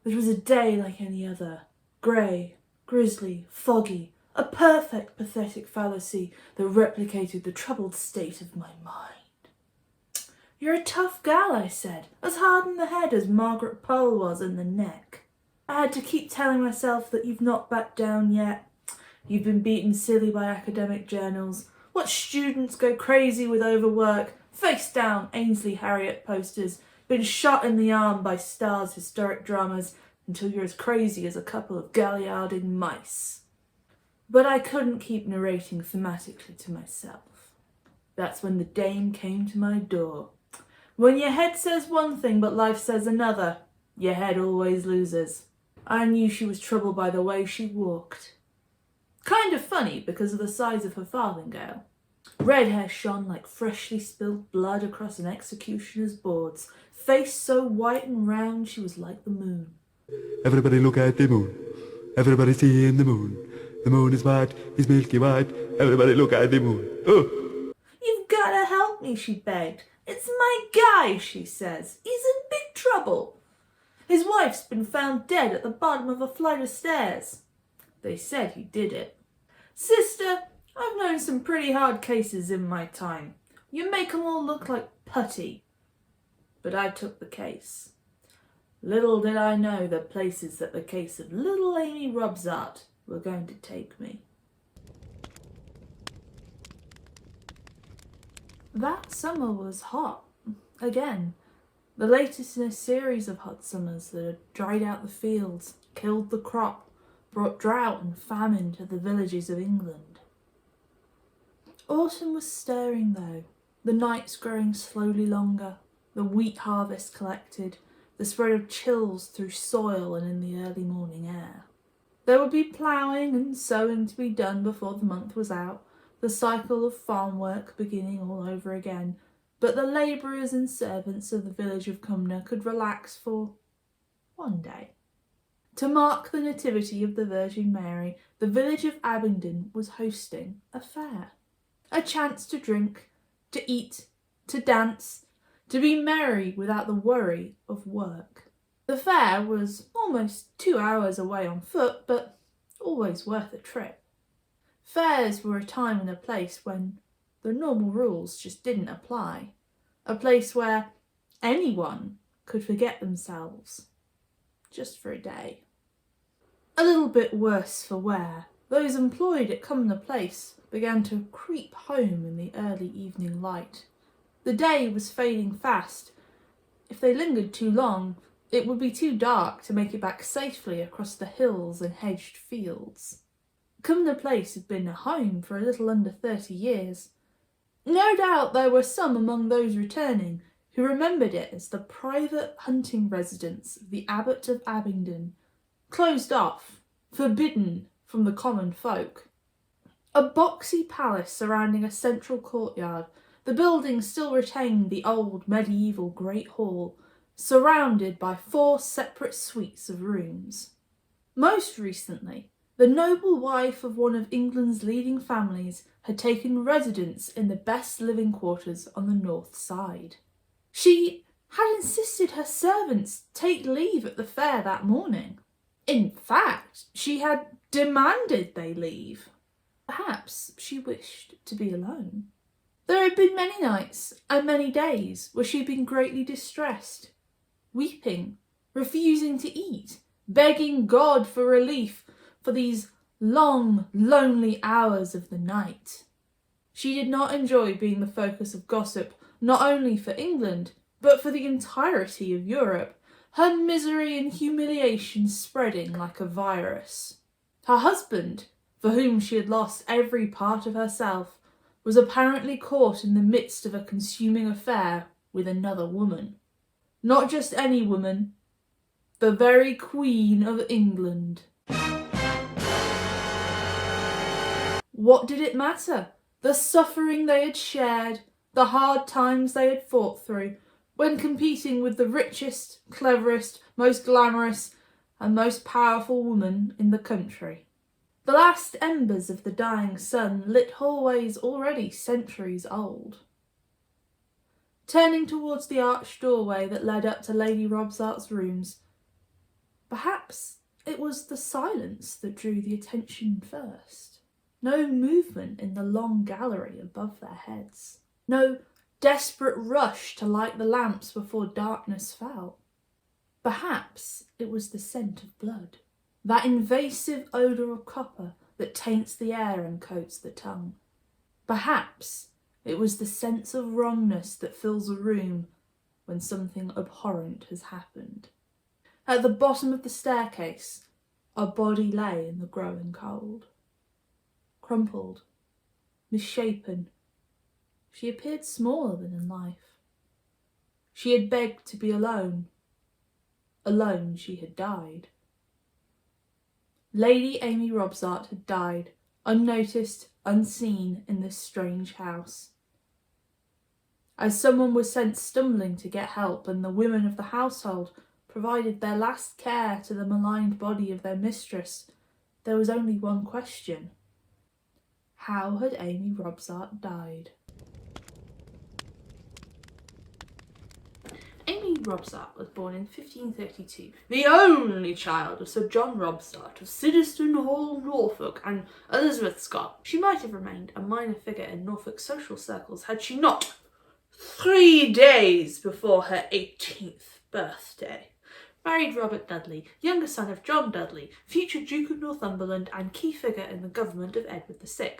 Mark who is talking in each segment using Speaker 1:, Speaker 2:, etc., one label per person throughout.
Speaker 1: It was a day like any other, grey, grisly, foggy, a perfect pathetic fallacy that replicated the troubled state of my mind. "You're a tough gal," I said, "as hard in the head as Margaret Pole was in the neck." I had to keep telling myself that you've not backed down yet. You've been beaten silly by academic journals. Watch students go crazy with overwork, face down Ainsley Harriott posters, been shot in the arm by Star's historic dramas until you're as crazy as a couple of galliarding mice. But I couldn't keep narrating thematically to myself. That's when the dame came to my door. When your head says one thing but life says another, your head always loses. I knew she was troubled by the way she walked. Kind of funny because of the size of her farthingale. Red hair shone like freshly spilled blood across an executioner's boards. Face so white and round she was like the moon.
Speaker 2: Everybody look at the moon. Everybody seeing the moon. The moon is white, is milky white. Everybody look at the moon. Oh!
Speaker 1: "You've got to help me," she begged. "It's my guy," she says. "He's in big trouble. His wife's been found dead at the bottom of a flight of stairs. They said he did it. Sister, I've known some pretty hard cases in my time. You make 'em all look like putty." But I took the case. Little did I know the places that the case of little Amy Robsart were going to take me. That summer was hot. Again, the latest in a series of hot summers that had dried out the fields, killed the crop, brought drought and famine to the villages of England. Autumn was stirring though, the nights growing slowly longer, the wheat harvest collected, the spread of chills through soil and in the early morning air. There would be ploughing and sowing to be done before the month was out, the cycle of farm work beginning all over again, but the labourers and servants of the village of Cumnor could relax for one day. To mark the nativity of the Virgin Mary, the village of Abingdon was hosting a fair. A chance to drink, to eat, to dance, to be merry without the worry of work. The fair was almost 2 hours away on foot, but always worth a trip. Fairs were a time and a place when the normal rules just didn't apply. A place where anyone could forget themselves, just for a day. A little bit worse for wear, those employed at Cumnor Place began to creep home in the early evening light. The day was fading fast. If they lingered too long, it would be too dark to make it back safely across the hills and hedged fields. Cumnor Place had been a home for a little under 30 years. No doubt there were some among those returning who remembered it as the private hunting residence of the Abbot of Abingdon, closed off, forbidden from the common folk. A boxy palace surrounding a central courtyard, the building still retained the old medieval Great Hall, surrounded by 4 separate suites of rooms. Most recently, the noble wife of one of England's leading families had taken residence in the best living quarters on the north side. She had insisted her servants take leave at the fair that morning. In fact, she had demanded they leave. Perhaps she wished to be alone. There had been many nights and many days where she had been greatly distressed, weeping, refusing to eat, begging God for relief for these long, lonely hours of the night. She did not enjoy being the focus of gossip, not only for England, but for the entirety of Europe, her misery and humiliation spreading like a virus. Her husband, for whom she had lost every part of herself, was apparently caught in the midst of a consuming affair with another woman. Not just any woman, the very Queen of England. What did it matter? The suffering they had shared, the hard times they had fought through, when competing with the richest, cleverest, most glamorous, and most powerful woman in the country. The last embers of the dying sun lit hallways already centuries old. Turning towards the arched doorway that led up to Lady Robsart's rooms, Perhaps it was the silence that drew the attention first. No movement in the long gallery above their heads. No desperate rush to light the lamps before darkness fell. Perhaps it was the scent of blood, that invasive odour of copper that taints the air and coats the tongue. Perhaps it was the sense of wrongness that fills a room when something abhorrent has happened. At the bottom of the staircase, a body lay in the growing cold. Crumpled, misshapen, she appeared smaller than in life. She had begged to be alone. Alone she had died. Lady Amy Robsart had died, unnoticed, unseen, in this strange house. As someone was sent stumbling to get help, and the women of the household provided their last care to the maligned body of their mistress, there was only one question. How had Amy Robsart died? Amy Robsart was born in 1532, the only child of Sir John Robsart of Siddiston Hall, Norfolk, and Elizabeth Scott. She might have remained a minor figure in Norfolk social circles had she not, 3 days before her 18th birthday, married Robert Dudley, younger son of John Dudley, future Duke of Northumberland and key figure in the government of Edward VI.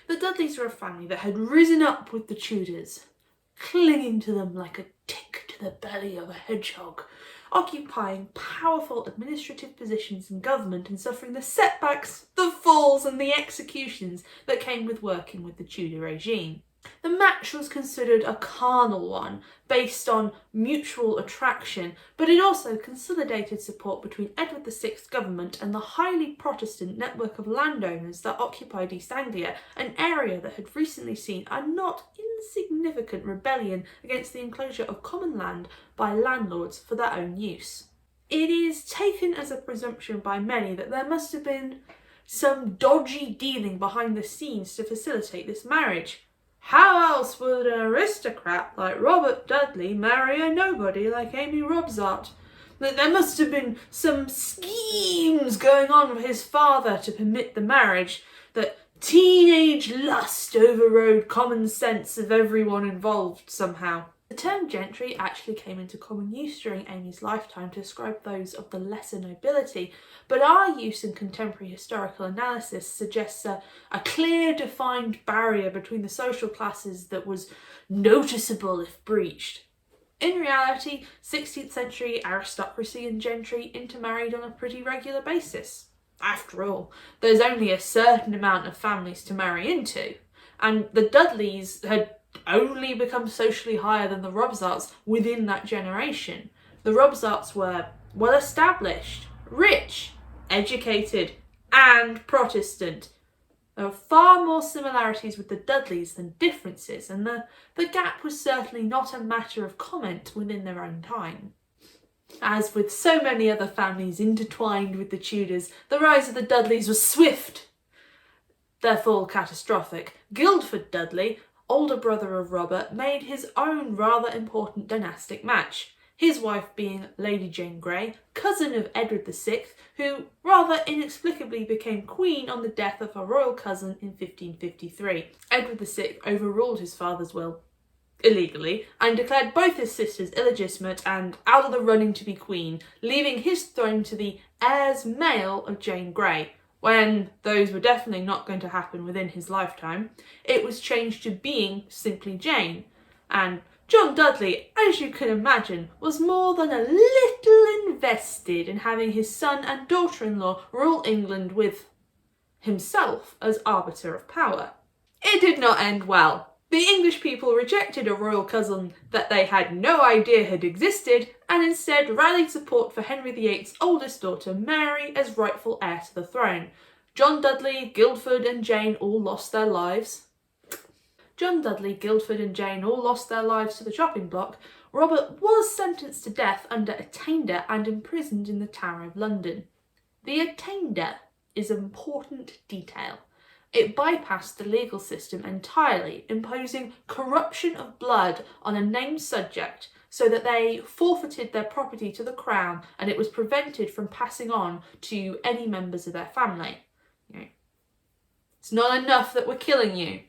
Speaker 1: The Dudleys were a family that had risen up with the Tudors, clinging to them like a tick to the belly of a hedgehog, occupying powerful administrative positions in government and suffering the setbacks, the falls and the executions that came with working with the Tudor regime. The match was considered a carnal one, based on mutual attraction, but it also consolidated support between Edward VI's government and the highly Protestant network of landowners that occupied East Anglia, an area that had recently seen a not insignificant rebellion against the enclosure of common land by landlords for their own use. It is taken as a presumption by many that there must have been some dodgy dealing behind the scenes to facilitate this marriage. How else would an aristocrat like Robert Dudley marry a nobody like Amy Robsart? That there must have been some schemes going on with his father to permit the marriage, that teenage lust overrode common sense of everyone involved somehow. The term gentry actually came into common use during Amy's lifetime to describe those of the lesser nobility, but our use in contemporary historical analysis suggests a clear defined barrier between the social classes that was noticeable if breached. In reality, 16th century aristocracy and gentry intermarried on a pretty regular basis. After all, there's only a certain amount of families to marry into, and the Dudleys had only become socially higher than the Robsarts within that generation. The Robsarts were well established, rich, educated, and Protestant. There were far more similarities with the Dudleys than differences, and the gap was certainly not a matter of comment within their own time. As with so many other families intertwined with the Tudors, the rise of the Dudleys was swift, their fall catastrophic. Guildford Dudley, older brother of Robert, made his own rather important dynastic match, his wife being Lady Jane Grey, cousin of Edward VI, who rather inexplicably became queen on the death of her royal cousin in 1553. Edward VI overruled his father's will, illegally, and declared both his sisters illegitimate and out of the running to be queen, leaving his throne to the heirs male of Jane Grey. When those were definitely not going to happen within his lifetime, it was changed to being simply Jane, and John Dudley, as you can imagine, was more than a little invested in having his son and daughter-in-law rule England with himself as arbiter of power. It did not end well. The English people rejected a royal cousin that they had no idea had existed, and instead rallied support for Henry VIII's oldest daughter, Mary, as rightful heir to the throne. John Dudley, Guildford and Jane all lost their lives. John Dudley, Guildford and Jane all lost their lives to the chopping block. Robert was sentenced to death under attainder and imprisoned in the Tower of London. The attainder is an important detail. It bypassed the legal system entirely, imposing corruption of blood on a named subject, so that they forfeited their property to the crown and it was prevented from passing on to any members of their family. You know, it's not enough that we're killing you,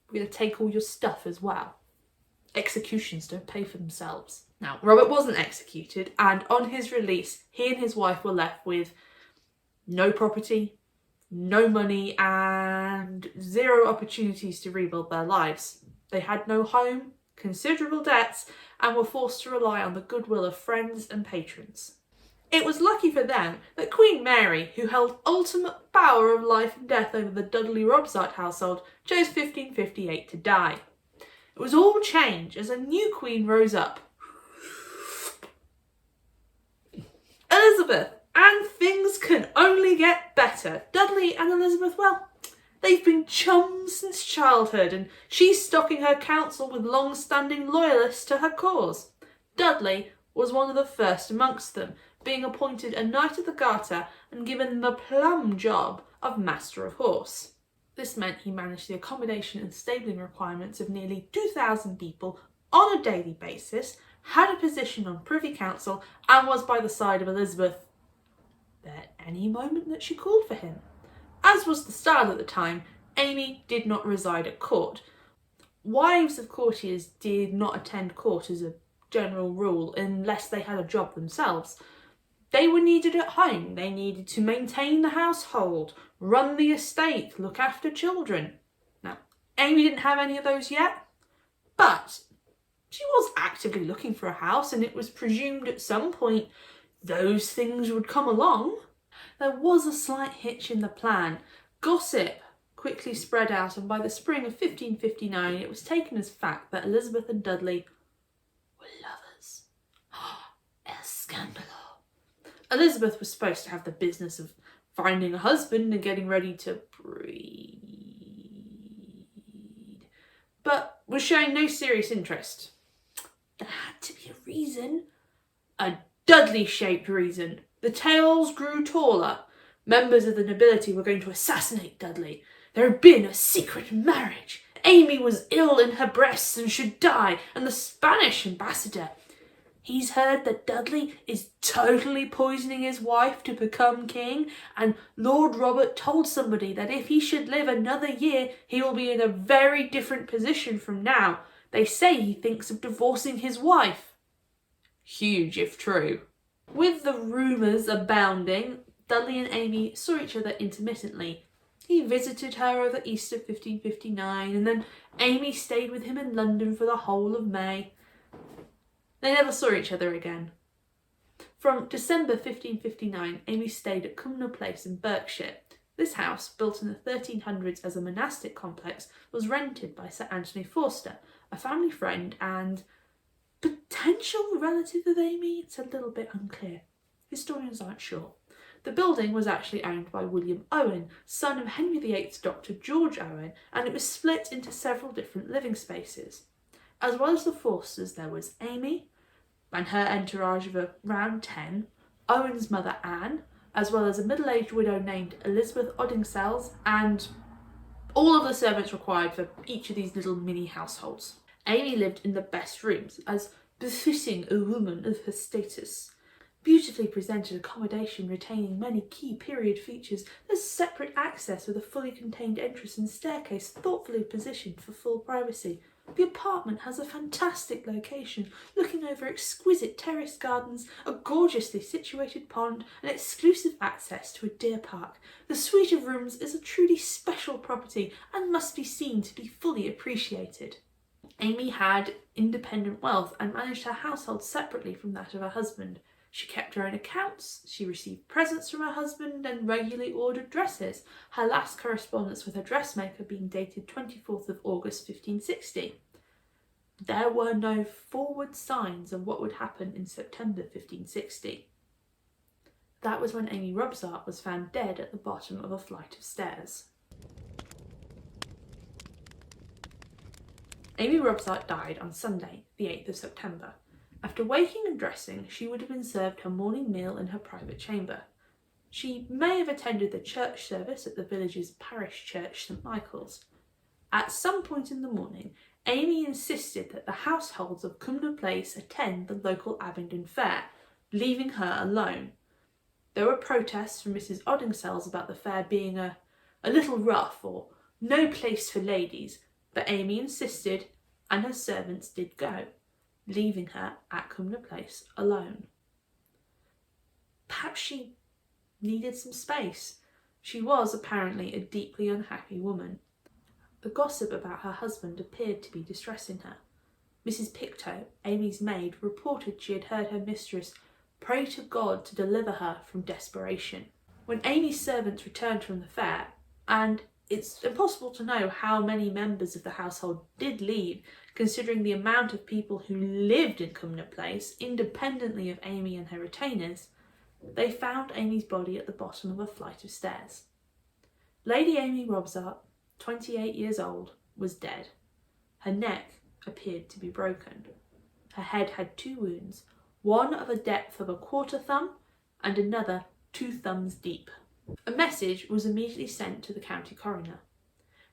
Speaker 1: we're going to take all your stuff as well. Executions don't pay for themselves. Now, Robert wasn't executed, and on his release, he and his wife were left with no property, no money, and 0 opportunities to rebuild their lives. They had no home, considerable debts, and were forced to rely on the goodwill of friends and patrons. It was lucky for them that Queen Mary, who held ultimate power of life and death over the Dudley Robsart household, chose 1558 to die. It was all change as a new queen rose up. Elizabeth, and things can only get better. Dudley and Elizabeth, well, they've been chums since childhood, and she's stocking her council with long-standing loyalists to her cause. Dudley was one of the first amongst them, being appointed a Knight of the Garter and given the plum job of Master of Horse. This meant he managed the accommodation and stabling requirements of nearly 2,000 people on a daily basis, had a position on Privy Council, and was by the side of Elizabeth at any moment that she called for him. As was the style at the time, Amy did not reside at court. Wives of courtiers did not attend court as a general rule unless they had a job themselves. They were needed at home. They needed to maintain the household, run the estate, look after children. Now, Amy didn't have any of those yet, but she was actively looking for a house, and it was presumed at some point those things would come along. There was a slight hitch in the plan. Gossip quickly spread out, and by the spring of 1559 it was taken as fact that Elizabeth and Dudley were lovers. A scandal. Elizabeth was supposed to have the business of finding a husband and getting ready to breed, but was showing no serious interest. There had to be a reason. A Dudley-shaped reason. The tales grew taller. Members of the nobility were going to assassinate Dudley. There had been a secret marriage. Amy was ill in her breasts and should die, and the Spanish ambassador, he's heard that Dudley is totally poisoning his wife to become king, and Lord Robert told somebody that if he should live another year, he will be in a very different position from now. They say he thinks of divorcing his wife. Huge if true. With the rumours abounding, Dudley and Amy saw each other intermittently. He visited her over Easter 1559, and then Amy stayed with him in London for the whole of May. They never saw each other again. From December 1559, Amy stayed at Cumnor Place in Berkshire. This house, built in the 1300s as a monastic complex, was rented by Sir Anthony Forster, a family friend and potential relative of Amy. It's a little bit unclear. Historians aren't sure. The building was actually owned by William Owen, son of Henry VIII's Dr. George Owen, and it was split into several different living spaces. As well as the Forsters, there was Amy and her entourage of around 10, Owen's mother Anne, as well as a middle-aged widow named Elizabeth Oddingsels, and all of the servants required for each of these little mini households. Amy lived in the best rooms, as befitting a woman of her status. Beautifully presented accommodation retaining many key period features. There's separate access with a fully contained entrance and staircase thoughtfully positioned for full privacy. The apartment has a fantastic location, looking over exquisite terrace gardens, a gorgeously situated pond, and exclusive access to a deer park. The suite of rooms is a truly special property and must be seen to be fully appreciated. Amy had independent wealth and managed her household separately from that of her husband. She kept her own accounts, she received presents from her husband and regularly ordered dresses, her last correspondence with her dressmaker being dated 24th of August 1560. There were no forward signs of what would happen in September 1560. That was when Amy Robsart was found dead at the bottom of a flight of stairs. Amy Robsart died on Sunday, the 8th of September. After waking and dressing, she would have been served her morning meal in her private chamber. She may have attended the church service at the village's parish church, St Michael's. At some point in the morning, Amy insisted that the households of Cumnor Place attend the local Abingdon fair, leaving her alone. There were protests from Mrs. Oddingsell's about the fair being a little rough or no place for ladies, but Amy insisted, and her servants did go, leaving her at Cumnor Place alone. Perhaps she needed some space. She was apparently a deeply unhappy woman. The gossip about her husband appeared to be distressing her. Mrs. Pictou, Amy's maid, reported she had heard her mistress pray to God to deliver her from desperation. When Amy's servants returned from the fair, and it's impossible to know how many members of the household did leave, considering the amount of people who lived in Cumnor Place, independently of Amy and her retainers, they found Amy's body at the bottom of a flight of stairs. Lady Amy Robsart, 28 years old, was dead. Her neck appeared to be broken. Her head had 2 wounds, one of a depth of a 1/4 thumb and another 2 thumbs deep. A message was immediately sent to the county coroner.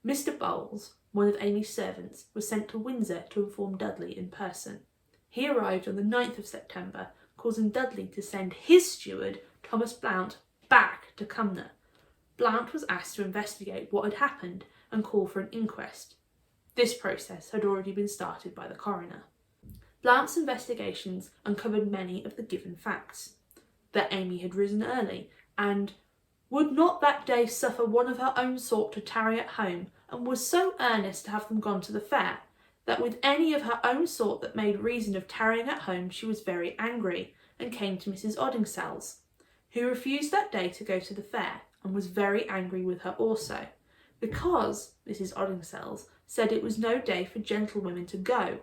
Speaker 1: Mr. Bowles, one of Amy's servants, was sent to Windsor to inform Dudley in person. He arrived on the 9th of September, causing Dudley to send his steward, Thomas Blount, back to Cumnor. Blount was asked to investigate what had happened and call for an inquest. This process had already been started by the coroner. Blount's investigations uncovered many of the given facts. That Amy had risen early and would not that day suffer one of her own sort to tarry at home, and was so earnest to have them gone to the fair, that with any of her own sort that made reason of tarrying at home she was very angry, and came to Mrs. Oddingsell's, who refused that day to go to the fair, and was very angry with her also, because Mrs. Oddingsell's said it was no day for gentlewomen to go.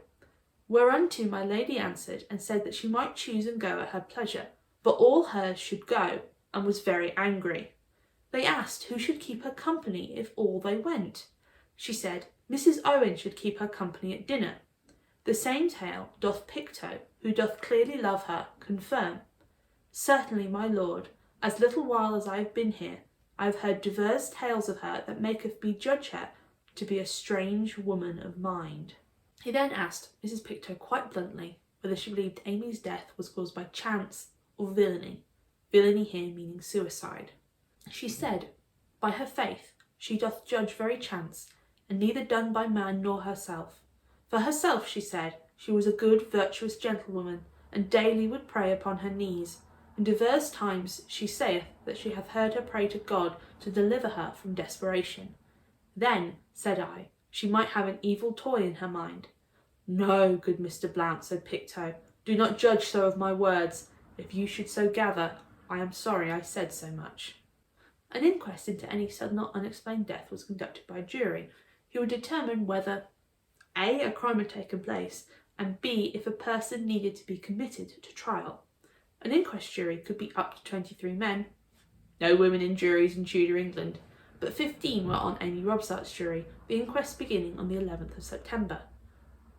Speaker 1: Whereunto my lady answered, and said that she might choose and go at her pleasure, but all hers should go, and was very angry. They asked who should keep her company if all they went. She said Mrs. Owen should keep her company at dinner. The same tale doth Pictou, who doth clearly love her, confirm. Certainly, my lord, as little while as I have been here, I have heard divers tales of her that maketh me judge her to be a strange woman of mind. He then asked Mrs. Pictou quite bluntly whether she believed Amy's death was caused by chance or villainy, villainy here meaning suicide. She said, by her faith, she doth judge very chance, and neither done by man nor herself. For herself, she said, she was a good, virtuous gentlewoman, and daily would pray upon her knees. And divers times she saith that she hath heard her pray to God to deliver her from desperation. Then, said I, she might have an evil toy in her mind. No, good Mr. Blount, said Pictou, do not judge so of my words. If you should so gather, I am sorry I said so much. An inquest into any sudden or unexplained death was conducted by a jury, who would determine whether A. a crime had taken place, and B. if a person needed to be committed to trial. An inquest jury could be up to 23 men. No women in juries in Tudor England, but 15 were on Amy Robsart's jury, the inquest beginning on the 11th of September.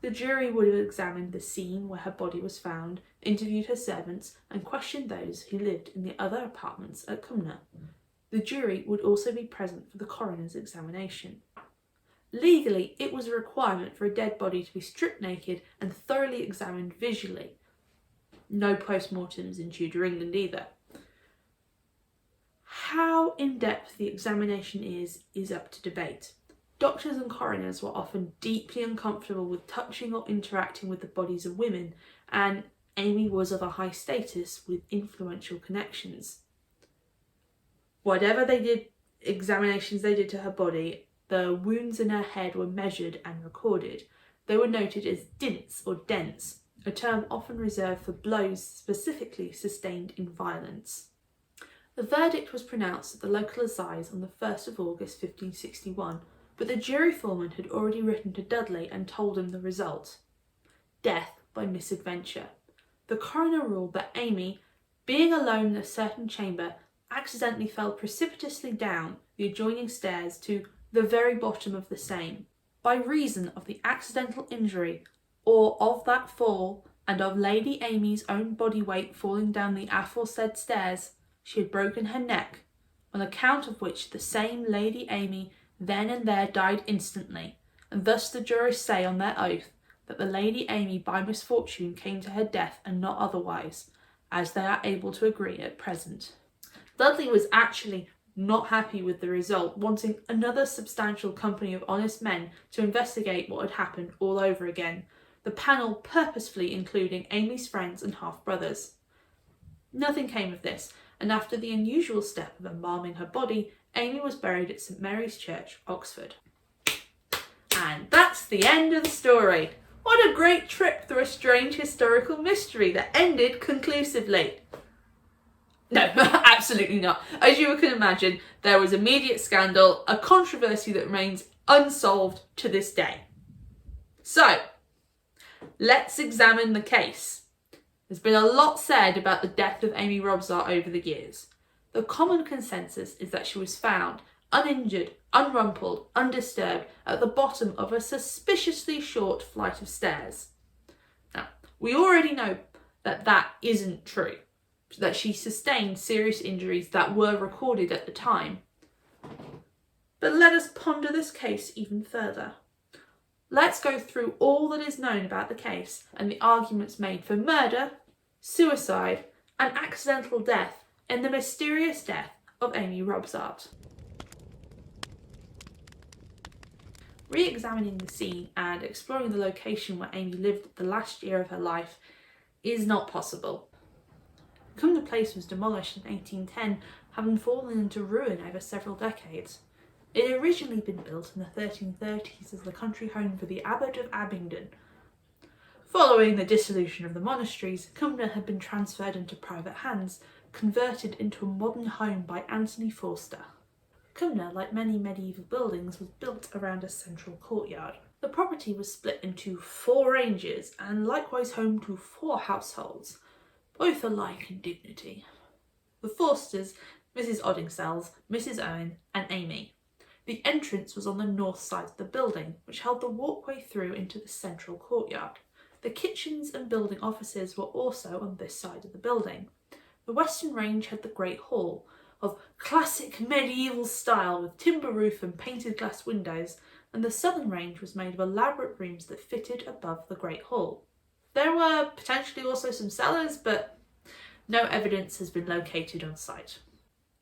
Speaker 1: The jury would have examined the scene where her body was found, interviewed her servants, and questioned those who lived in the other apartments at Cumnor. The jury would also be present for the coroner's examination. Legally, it was a requirement for a dead body to be stripped naked and thoroughly examined visually. No post-mortems in Tudor England either. How in-depth the examination is up to debate. Doctors and coroners were often deeply uncomfortable with touching or interacting with the bodies of women, and Amy was of a high status with influential connections. Whatever examinations they did to her body, the wounds in her head were measured and recorded. They were noted as dints or dents, a term often reserved for blows specifically sustained in violence. The verdict was pronounced at the local assize on the 1st of August 1561, but the jury foreman had already written to Dudley and told him the result. Death by misadventure. The coroner ruled that Amy, being alone in a certain chamber, accidentally fell precipitously down the adjoining stairs to the very bottom of the same. By reason of the accidental injury, or of that fall, and of Lady Amy's own body weight falling down the aforesaid stairs, she had broken her neck, on account of which the same Lady Amy then and there died instantly, and thus the jurors say on their oath that the Lady Amy by misfortune came to her death and not otherwise, as they are able to agree at present. Dudley was actually not happy with the result, wanting another substantial company of honest men to investigate what had happened all over again, the panel purposefully including Amy's friends and half-brothers. Nothing came of this, and after the unusual step of embalming her body, Amy was buried at St Mary's Church, Oxford. And that's the end of the story. What a great trip through a strange historical mystery that ended conclusively. No, absolutely not. As you can imagine, there was immediate scandal, a controversy that remains unsolved to this day. So, let's examine the case. There's been a lot said about the death of Amy Robsart over the years. The common consensus is that she was found uninjured, unrumpled, undisturbed at the bottom of a suspiciously short flight of stairs. Now, we already know that that isn't true, that she sustained serious injuries that were recorded at the time. But let us ponder this case even further. Let's go through all that is known about the case and the arguments made for murder, suicide, and accidental death in the mysterious death of Amy Robsart. Re-examining the scene and exploring the location where Amy lived the last year of her life is not possible. Cumnor Place was demolished in 1810, having fallen into ruin over several decades. It had originally been built in the 1330s as the country home for the Abbot of Abingdon. Following the dissolution of the monasteries, Cumnor had been transferred into private hands, converted into a modern home by Anthony Forster. Cumnor, like many medieval buildings, was built around a central courtyard. The property was split into 4 ranges and likewise home to 4 households, both alike in dignity. The Forsters, Mrs Oddingsells, Mrs Owen and Amy. The entrance was on the north side of the building, which held the walkway through into the central courtyard. The kitchens and building offices were also on this side of the building. The western range had the Great Hall, of classic medieval style with timber roof and painted glass windows, and the southern range was made of elaborate rooms that fitted above the Great Hall. There were potentially also some cellars, but no evidence has been located on site.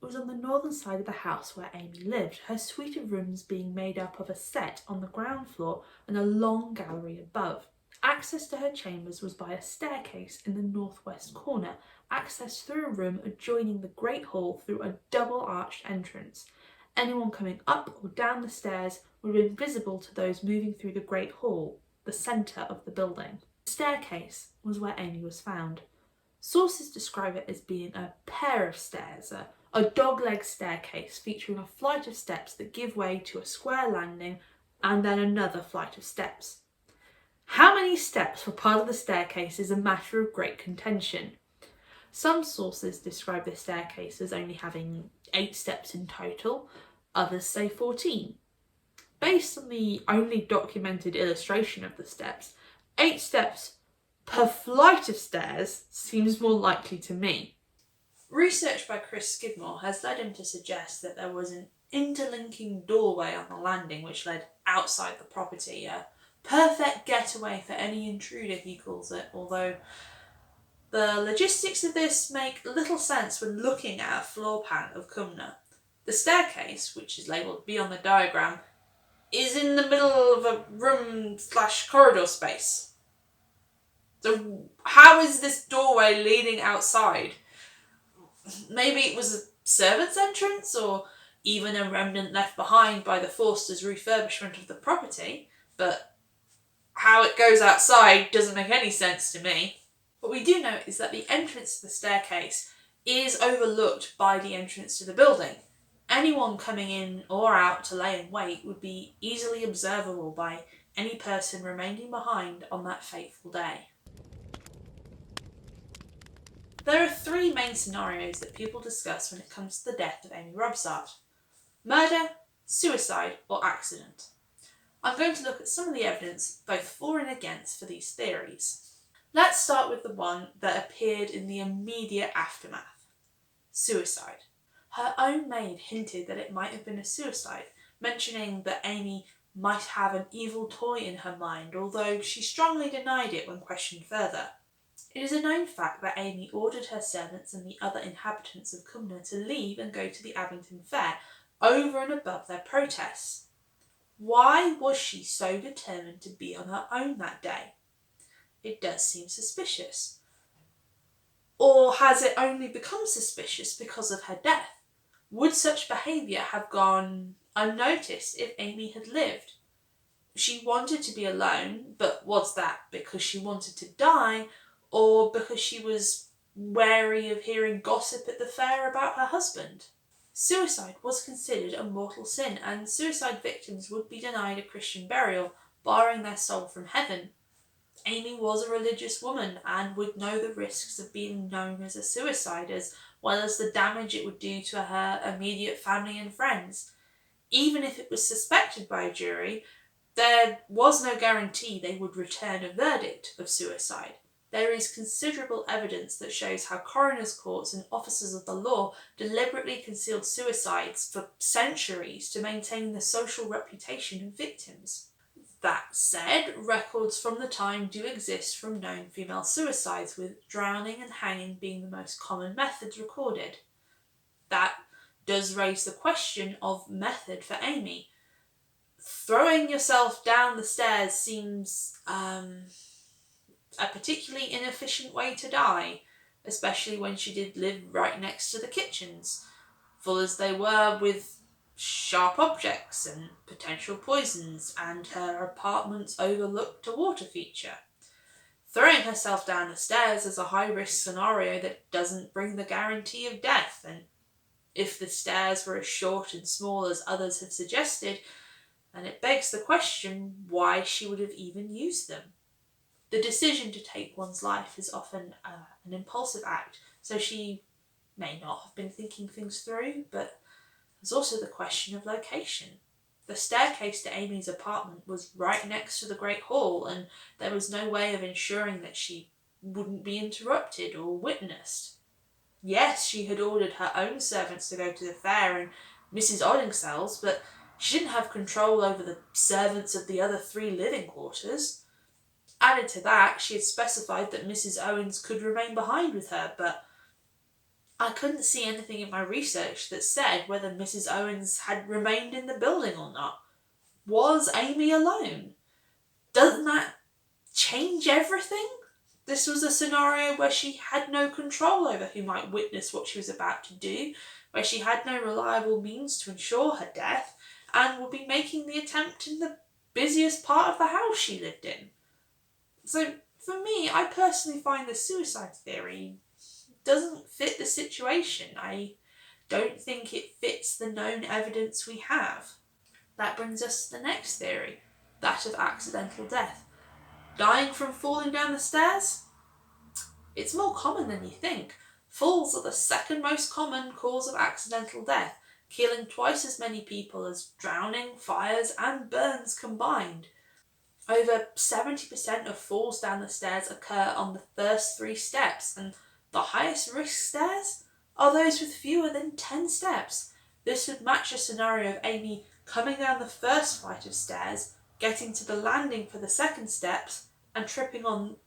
Speaker 1: It was on the northern side of the house where Amy lived, her suite of rooms being made up of a set on the ground floor and a long gallery above. Access to her chambers was by a staircase in the northwest corner, accessed through a room adjoining the Great Hall through a double-arched entrance. Anyone coming up or down the stairs would have been visible to those moving through the Great Hall, the centre of the building. The staircase was where Amy was found. Sources describe it as being a pair of stairs, a dog-leg staircase featuring a flight of steps that give way to a square landing and then another flight of steps. How many steps were part of the staircase is a matter of great contention. Some sources describe the staircase as only having 8 steps in total, others say 14. Based on the only documented illustration of the steps, 8 steps per flight of stairs seems more likely to me. Research by Chris Skidmore has led him to suggest that there was an interlinking doorway on the landing which led outside the property, a perfect getaway for any intruder, he calls it, although the logistics of this make little sense when looking at a floor plan of Cumnor. The staircase, which is labelled B on the diagram, is in the middle of a room/corridor space. So how is this doorway leading outside? Maybe it was a servant's entrance, or even a remnant left behind by the Forsters' refurbishment of the property, but how it goes outside doesn't make any sense to me. What we do know is that the entrance to the staircase is overlooked by the entrance to the building. Anyone coming in or out to lay in wait would be easily observable by any person remaining behind on that fateful day. There are 3 main scenarios that people discuss when it comes to the death of Amy Robsart: murder, suicide, or accident. I'm going to look at some of the evidence, both for and against, for these theories. Let's start with the one that appeared in the immediate aftermath: suicide. Her own maid hinted that it might have been a suicide, mentioning that Amy might have an evil toy in her mind, although she strongly denied it when questioned further. It is a known fact that Amy ordered her servants and the other inhabitants of Cumnor to leave and go to the Abington Fair, over and above their protests. Why was she so determined to be on her own that day? It does seem suspicious. Or has it only become suspicious because of her death? Would such behaviour have gone unnoticed if Amy had lived? She wanted to be alone, but was that because she wanted to die, or because she was wary of hearing gossip at the fair about her husband? Suicide was considered a mortal sin, and suicide victims would be denied a Christian burial, barring their soul from heaven. Amy was a religious woman and would know the risks of being known as a suicide, as well as the damage it would do to her immediate family and friends. Even if it was suspected by a jury, there was no guarantee they would return a verdict of suicide. There is considerable evidence that shows how coroners' courts and officers of the law deliberately concealed suicides for centuries to maintain the social reputation of victims. That said, records from the time do exist from known female suicides, with drowning and hanging being the most common methods recorded. That does raise the question of method for Amy. Throwing yourself down the stairs seems a particularly inefficient way to die, especially when she did live right next to the kitchens, full as they were with sharp objects and potential poisons, and her apartments overlooked a water feature. Throwing herself down the stairs is a high-risk scenario that doesn't bring the guarantee of death, and if the stairs were as short and small as others have suggested, then it begs the question why she would have even used them. The decision to take one's life is often an impulsive act, so she may not have been thinking things through, but there's also the question of location. The staircase to Amy's apartment was right next to the Great Hall, and there was no way of ensuring that she wouldn't be interrupted or witnessed. Yes, she had ordered her own servants to go to the fair and Mrs. Oddingsell's, but she didn't have control over the servants of the other 3 living quarters. Added to that, she had specified that Mrs. Owens could remain behind with her, but I couldn't see anything in my research that said whether Mrs. Owens had remained in the building or not. Was Amy alone? Doesn't that change everything? This was a scenario where she had no control over who might witness what she was about to do, where she had no reliable means to ensure her death, and would be making the attempt in the busiest part of the house she lived in. So, for me, I personally find the suicide theory doesn't fit the situation. I don't think it fits the known evidence we have. That brings us to the next theory, that of accidental death. Dying from falling down the stairs? It's more common than you think. Falls are the second most common cause of accidental death, killing twice as many people as drowning, fires and burns combined. Over 70% of falls down the stairs occur on the first 3 steps, and the highest risk stairs are those with fewer than 10 steps. This would match a scenario of Amy coming down the first flight of stairs, getting to the landing for the second steps, and tripping on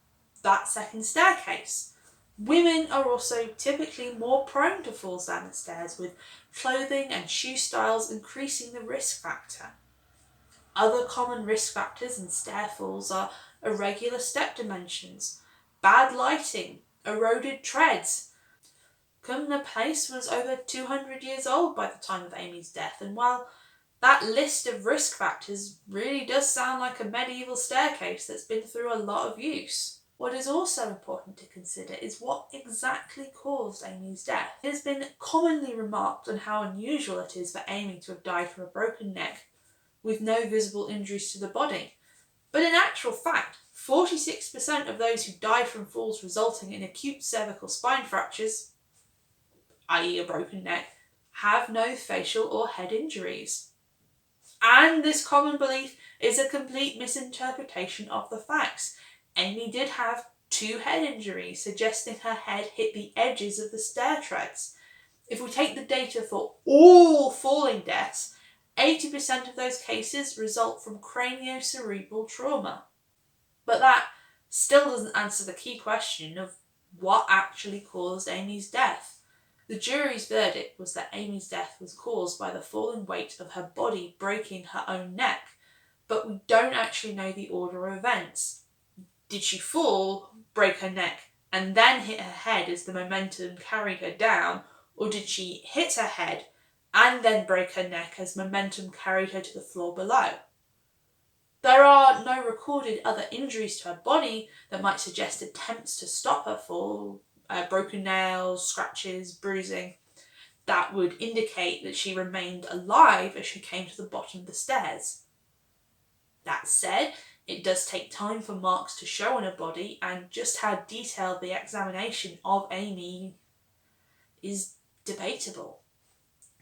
Speaker 1: that second staircase. Women are also typically more prone to falls down the stairs, with clothing and shoe styles increasing the risk factor. Other common risk factors in stair falls are irregular step dimensions, bad lighting, eroded treads. Cumnor Place was over 200 years old by the time of Amy's death, and while that list of risk factors really does sound like a medieval staircase that's been through a lot of use, what is also important to consider is what exactly caused Amy's death. It has been commonly remarked on how unusual it is for Amy to have died from a broken neck with no visible injuries to the body. But in actual fact, 46% of those who died from falls resulting in acute cervical spine fractures, i.e. a broken neck, have no facial or head injuries. And this common belief is a complete misinterpretation of the facts. Amy did have 2 head injuries, suggesting her head hit the edges of the stair treads. If we take the data for all falling deaths, 80% of those cases result from craniocerebral trauma. But that still doesn't answer the key question of what actually caused Amy's death. The jury's verdict was that Amy's death was caused by the falling weight of her body breaking her own neck, but we don't actually know the order of events. Did she fall, break her neck, and then hit her head as the momentum carried her down, or did she hit her head and then break her neck as momentum carried her to the floor below? There are no recorded other injuries to her body that might suggest attempts to stop her fall, broken nails, scratches, bruising, that would indicate that she remained alive as she came to the bottom of the stairs. That said, it does take time for marks to show on her body, and just how detailed the examination of Amy is debatable.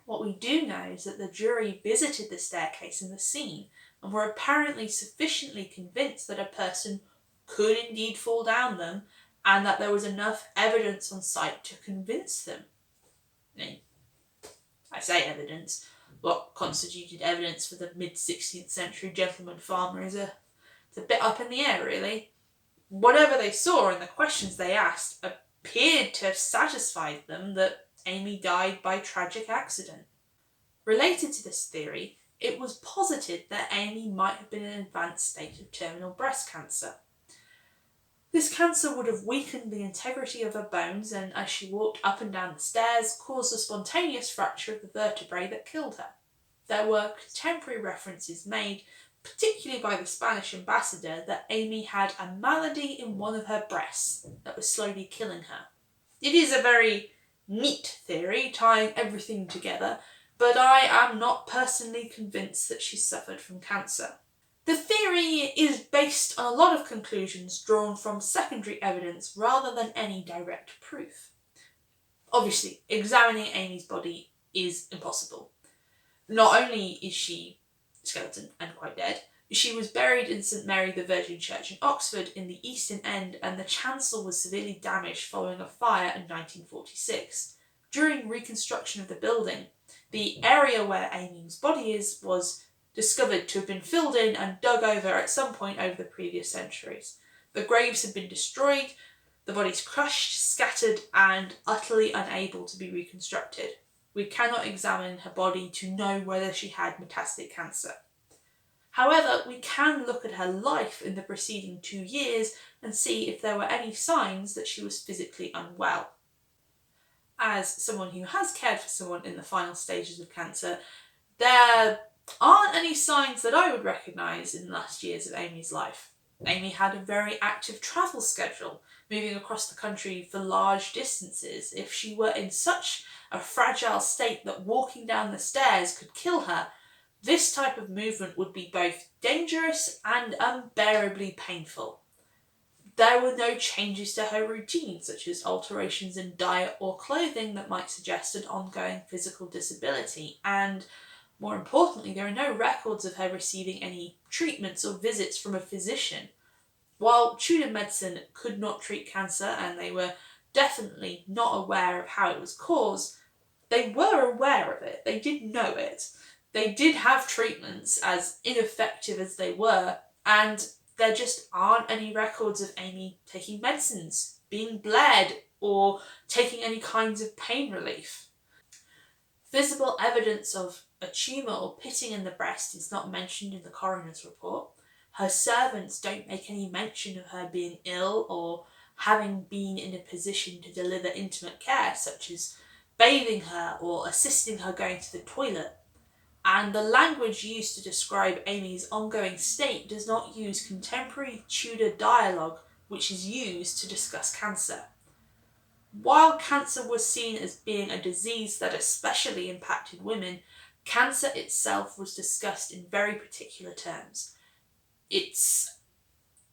Speaker 1: What we do know is that the jury visited the staircase and the scene, and were apparently sufficiently convinced that a person could indeed fall down them, and that there was enough evidence on site to convince them. I say evidence. What constituted evidence for the mid-16th century gentleman farmer is a bit up in the air, really. Whatever they saw and the questions they asked appeared to have satisfied them that Amy died by tragic accident. Related to this theory, it was posited that Amy might have been in an advanced state of terminal breast cancer. This cancer would have weakened the integrity of her bones, and as she walked up and down the stairs, caused a spontaneous fracture of the vertebrae that killed her. There were contemporary references made, particularly by the Spanish ambassador, that Amy had a malady in one of her breasts that was slowly killing her. It is a very neat theory, tying everything together, but I am not personally convinced that she suffered from cancer. The theory is based on a lot of conclusions drawn from secondary evidence rather than any direct proof. Obviously, examining Amy's body is impossible. Not only is she skeleton and quite dead, she was buried in St Mary the Virgin Church in Oxford in the eastern end, and the chancel was severely damaged following a fire in 1946. During reconstruction of the building, the area where Amy's body is was discovered to have been filled in and dug over at some point over the previous centuries. The graves had been destroyed, the bodies crushed, scattered, and utterly unable to be reconstructed. We cannot examine her body to know whether she had metastatic cancer. However, we can look at her life in the preceding 2 years and see if there were any signs that she was physically unwell. As someone who has cared for someone in the final stages of cancer, there aren't any signs that I would recognise in the last years of Amy's life. Amy had a very active travel schedule, moving across the country for large distances. If she were in such a fragile state that walking down the stairs could kill her, this type of movement would be both dangerous and unbearably painful. There were no changes to her routine, such as alterations in diet or clothing that might suggest an ongoing physical disability, and more importantly, there are no records of her receiving any treatments or visits from a physician. While Tudor medicine could not treat cancer, and they were definitely not aware of how it was caused, they were aware of it. They did know it. They did have treatments, as ineffective as they were, and there just aren't any records of Amy taking medicines, being bled, or taking any kinds of pain relief. Visible evidence of a tumour or pitting in the breast is not mentioned in the coroner's report. Her servants don't make any mention of her being ill or having been in a position to deliver intimate care, such as bathing her or assisting her going to the toilet. And the language used to describe Amy's ongoing state does not use contemporary Tudor dialogue which is used to discuss cancer. While cancer was seen as being a disease that especially impacted women, cancer itself was discussed in very particular terms.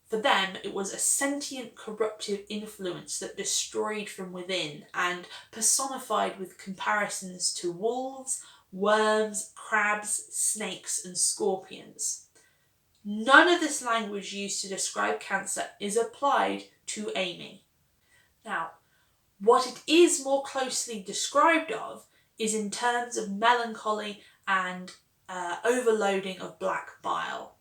Speaker 1: For them, it was a sentient, corruptive influence that destroyed from within and personified with comparisons to wolves, worms, crabs, snakes, and scorpions. None of this language used to describe cancer is applied to Amy. Now, what it is more closely described of is in terms of melancholy and overloading of black bile.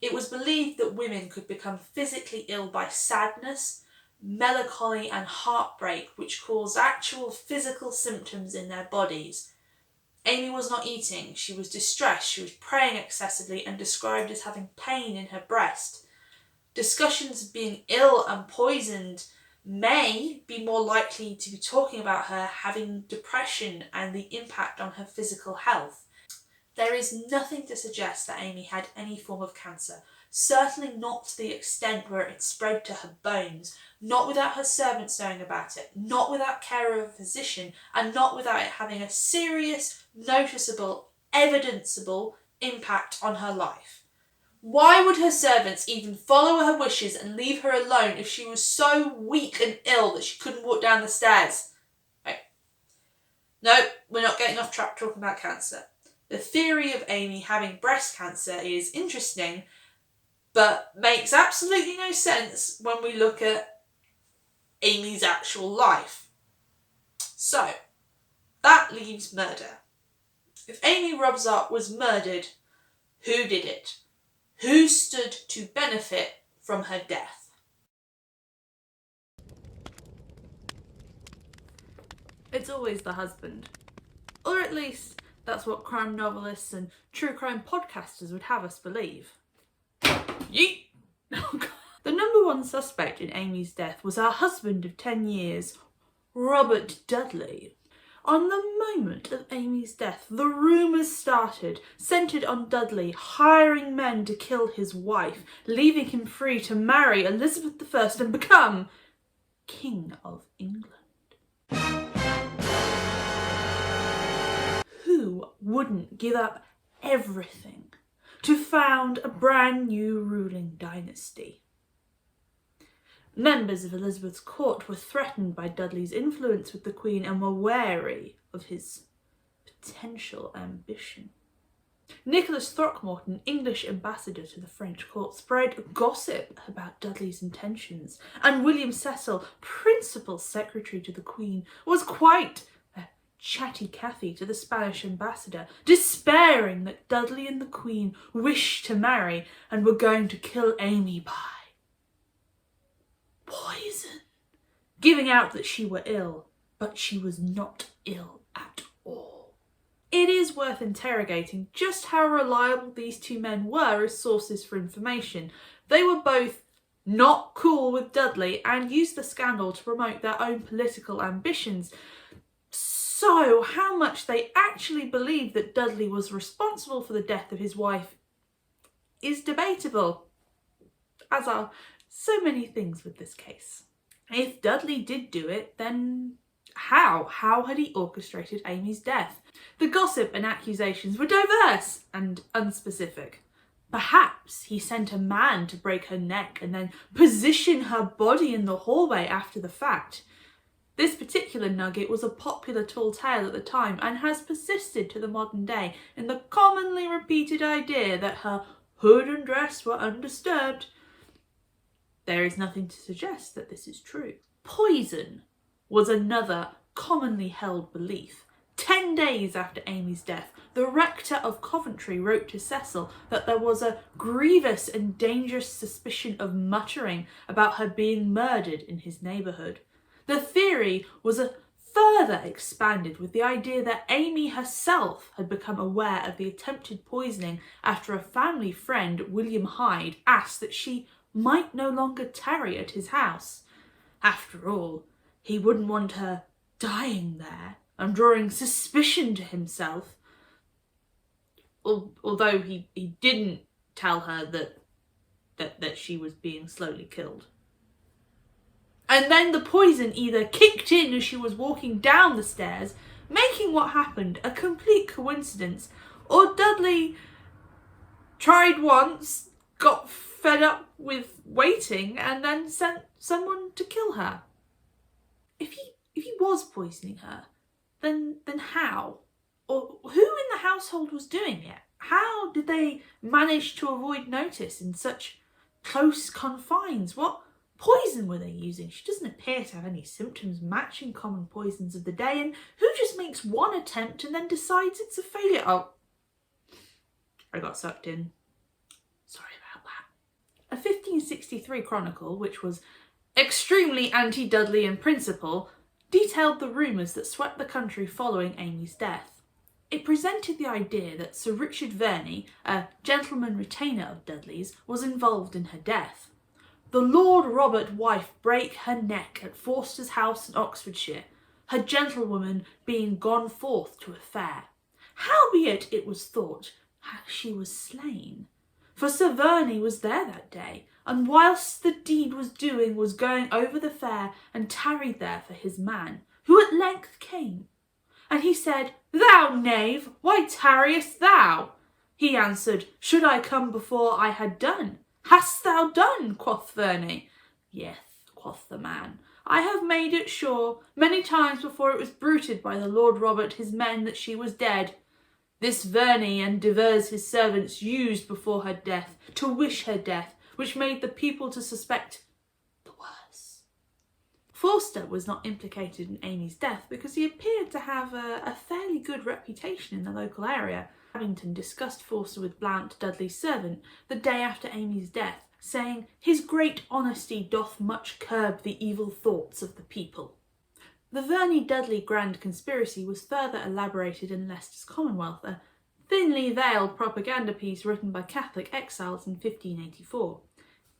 Speaker 1: It was believed that women could become physically ill by sadness, melancholy and heartbreak, which caused actual physical symptoms in their bodies. Amy was not eating, she was distressed, she was praying excessively and described as having pain in her breast. Discussions of being ill and poisoned may be more likely to be talking about her having depression and the impact on her physical health. There is nothing to suggest that Amy had any form of cancer, certainly not to the extent where it spread to her bones, not without her servants knowing about it, not without care of a physician, and not without it having a serious, noticeable, evidenceable impact on her life. Why would her servants even follow her wishes and leave her alone if she was so weak and ill that she couldn't walk down the stairs? Right. No, we're not getting off track talking about cancer. The theory of Amy having breast cancer is interesting, but makes absolutely no sense when we look at Amy's actual life. So, that leaves murder. If Amy Robsart was murdered, who did it? Who stood to benefit from her death? It's always the husband. Or at least that's what crime novelists and true crime podcasters would have us believe. Yeet! The number one suspect in Amy's death was her husband of 10 years, Robert Dudley. On the moment of Amy's death, the rumours started, centred on Dudley hiring men to kill his wife, leaving him free to marry Elizabeth I and become King of England. Who wouldn't give up everything to found a brand new ruling dynasty? Members of Elizabeth's court were threatened by Dudley's influence with the Queen and were wary of his potential ambition. Nicholas Throckmorton, English ambassador to the French court, spread gossip about Dudley's intentions, and William Cecil, principal secretary to the Queen, was quite a chatty Cathy to the Spanish ambassador, despairing that Dudley and the Queen wished to marry and were going to kill Amy by poison, giving out that she were ill, but she was not ill at all. It is worth interrogating just how reliable these two men were as sources for information. They were both not cool with Dudley and used the scandal to promote their own political ambitions. So how much they actually believed that Dudley was responsible for the death of his wife is debatable, as are so many things with this case. If Dudley did do it, then how? How had he orchestrated Amy's death? The gossip and accusations were diverse and unspecific. Perhaps he sent a man to break her neck and then position her body in the hallway after the fact. This particular nugget was a popular tall tale at the time and has persisted to the modern day in the commonly repeated idea that her hood and dress were undisturbed. There is nothing to suggest that this is true. Poison was another commonly held belief. 10 days after Amy's death, the rector of Coventry wrote to Cecil that there was a grievous and dangerous suspicion of muttering about her being murdered in his neighbourhood. The theory was further expanded with the idea that Amy herself had become aware of the attempted poisoning after a family friend, William Heydt, asked that she might no longer tarry at his house. After all, he wouldn't want her dying there and drawing suspicion to himself. Although he didn't tell her that she was being slowly killed. And then the poison either kicked in as she was walking down the stairs, making what happened a complete coincidence, or Dudley tried once, got fed up with waiting, and then sent someone to kill her. If he was poisoning her, then how? Or who in the household was doing it? How did they manage to avoid notice in such close confines? What poison were they using? She doesn't appear to have any symptoms matching common poisons of the day, and who just makes one attempt and then decides it's a failure? Oh, I got sucked in. Sorry about that. A 1563 chronicle, which was extremely anti-Dudley in principle, detailed the rumours that swept the country following Amy's death. It presented the idea that Sir Richard Verney, a gentleman retainer of Dudley's, was involved in her death. The Lord Robert wife brake her neck at Forster's house in Oxfordshire, her gentlewoman being gone forth to a fair. Howbeit it was thought she was slain. For Sir Verney was there that day, and whilst the deed was doing was going over the fair, and tarried there for his man, who at length came. And he said, Thou knave, why tarriest thou? He answered, Should I come before I had done? Hast thou done? Quoth Verney. Yeth, quoth the man, I have made it sure, many times before it was bruited by the Lord Robert his men that she was dead. This Verney and divers his servants used before her death, to wish her death, which made the people to suspect the worse. Forster was not implicated in Amy's death because he appeared to have a fairly good reputation in the local area. Abington discussed Forster with Blount, Dudley's servant, the day after Amy's death, saying, His great honesty doth much curb the evil thoughts of the people. The Verney-Dudley grand conspiracy was further elaborated in Leicester's Commonwealth, a thinly veiled propaganda piece written by Catholic exiles in 1584.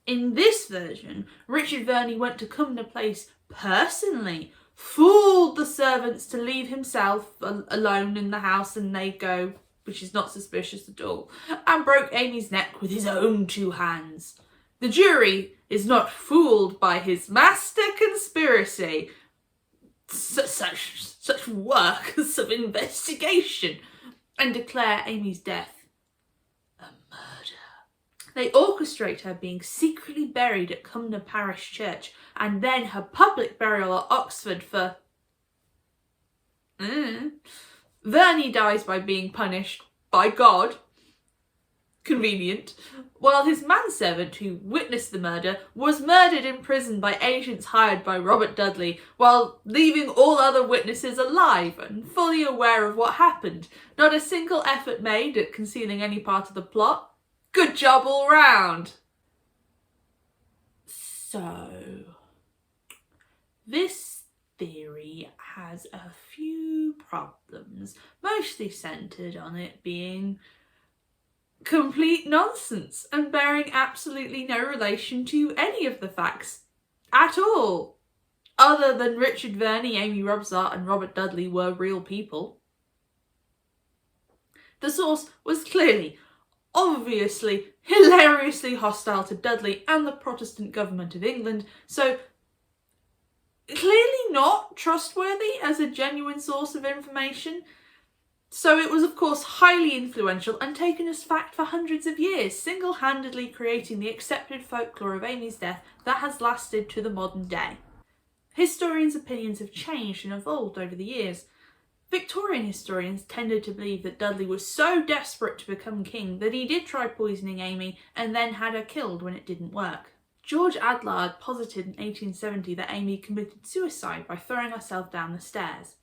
Speaker 1: In this version, Richard Verney went to Cumnor Place personally, fooled the servants to leave himself alone in the house and they go, which is not suspicious at all, and broke Amy's neck with his own 2 hands. The jury is not fooled by his master conspiracy. Such works of investigation, and declare Amy's death a murder. They orchestrate her being secretly buried at Cumnor Parish Church, and then her public burial at Oxford for... Verney dies by being punished by God. Convenient. While his manservant, who witnessed the murder, was murdered in prison by agents hired by Robert Dudley, while leaving all other witnesses alive and fully aware of what happened. Not a single effort made at concealing any part of the plot. Good job all round. So, this theory has a few problems, mostly centred on it being complete nonsense and bearing absolutely no relation to any of the facts at all, other than Richard Verney, Amy Robsart and Robert Dudley were real people. The source was clearly, obviously, hilariously hostile to Dudley and the Protestant government of England, so clearly not trustworthy as a genuine source of information. So it was of course highly influential and taken as fact for hundreds of years, single-handedly creating the accepted folklore of Amy's death that has lasted to the modern day. Historians' opinions have changed and evolved over the years. Victorian historians tended to believe that Dudley was so desperate to become king that he did try poisoning Amy and then had her killed when it didn't work. George Adlard posited in 1870 that Amy committed suicide by throwing herself down the stairs.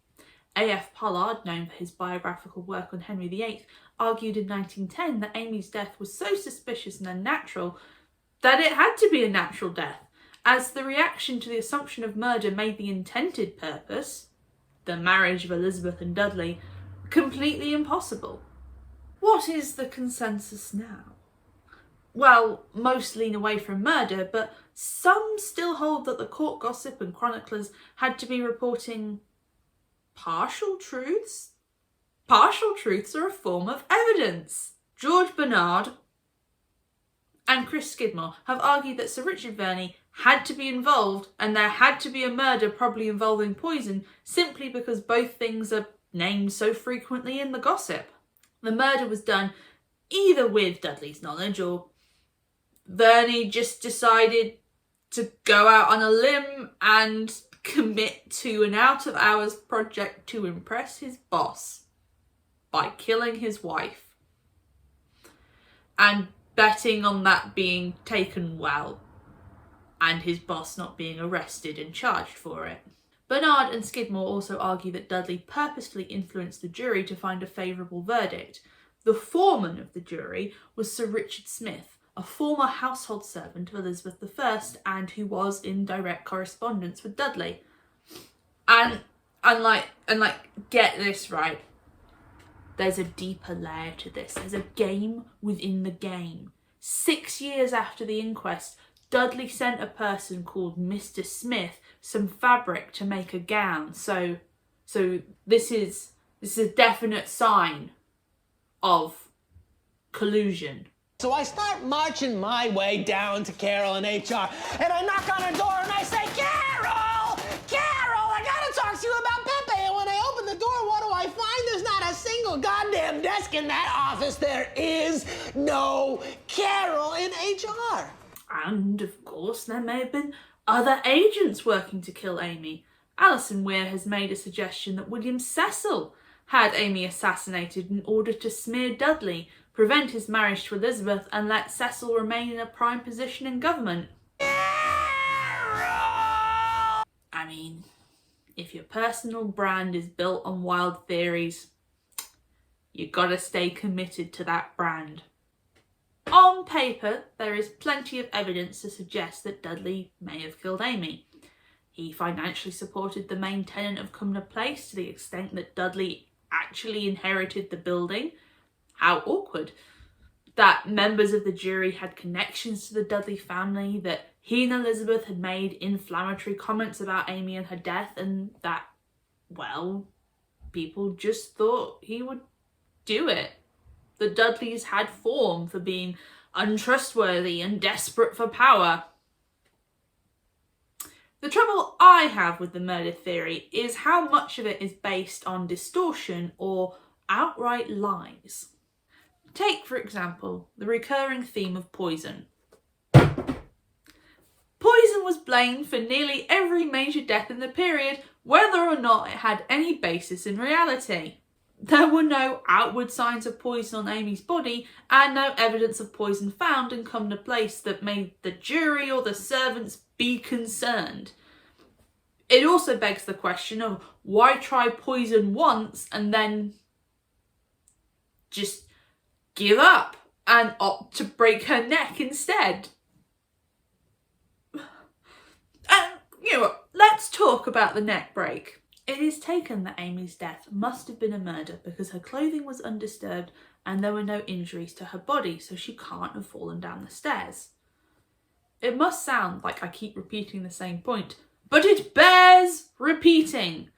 Speaker 1: A.F. Pollard, known for his biographical work on Henry VIII, argued in 1910 that Amy's death was so suspicious and unnatural that it had to be a natural death, as the reaction to the assumption of murder made the intended purpose, the marriage of Elizabeth and Dudley, completely impossible. What is the consensus now? Well, most lean away from murder, but some still hold that the court gossip and chroniclers had to be reporting partial truths? Partial truths are a form of evidence. George Bernard and Chris Skidmore have argued that Sir Richard Verney had to be involved and there had to be a murder probably involving poison simply because both things are named so frequently in the gossip. The murder was done either with Dudley's knowledge or Verney just decided to go out on a limb and commit to an out-of-hours project to impress his boss by killing his wife and betting on that being taken well and his boss not being arrested and charged for it. Bernard and Skidmore also argue that Dudley purposefully influenced the jury to find a favourable verdict. The foreman of the jury was Sir Richard Smith, a former household servant of Elizabeth I and who was in direct correspondence with Dudley. And get this right. There's a deeper layer to this. There's a game within the game. 6 years after the inquest, Dudley sent a person called Mr. Smith some fabric to make a gown. So this is a definite sign of collusion.
Speaker 3: So I start marching my way down to Carol and HR, and I knock on her door and I say, Carol, I gotta talk to you about Pepe. And when I open the door, what do I find? There's not a single goddamn desk in that office. There is no Carol in HR.
Speaker 1: And, of course, there may have been other agents working to kill Amy. Alison Weir has made a suggestion that William Cecil had Amy assassinated in order to smear Dudley, prevent his marriage to Elizabeth, and let Cecil remain in a prime position in government. I mean, if your personal brand is built on wild theories, you gotta stay committed to that brand. On paper, there is plenty of evidence to suggest that Dudley may have killed Amy. He financially supported the main tenant of Cumnor Place to the extent that Dudley actually inherited the building. How awkward. That members of the jury had connections to the Dudley family, that he and Elizabeth had made inflammatory comments about Amy and her death, and that, well, people just thought he would do it. The Dudleys had form for being untrustworthy and desperate for power. The trouble I have with the murder theory is how much of it is based on distortion or outright lies. Take, for example, the recurring theme of poison. Poison was blamed for nearly every major death in the period, whether or not it had any basis in reality. There were no outward signs of poison on Amy's body and no evidence of poison found in Cumnor Place that made the jury or the servants be concerned. It also begs the question of why try poison once and then just give up and opt to break her neck instead. And, let's talk about the neck break. It is taken that Amy's death must have been a murder because her clothing was undisturbed and there were no injuries to her body, so she can't have fallen down the stairs. It must sound like I keep repeating the same point, but it bears repeating.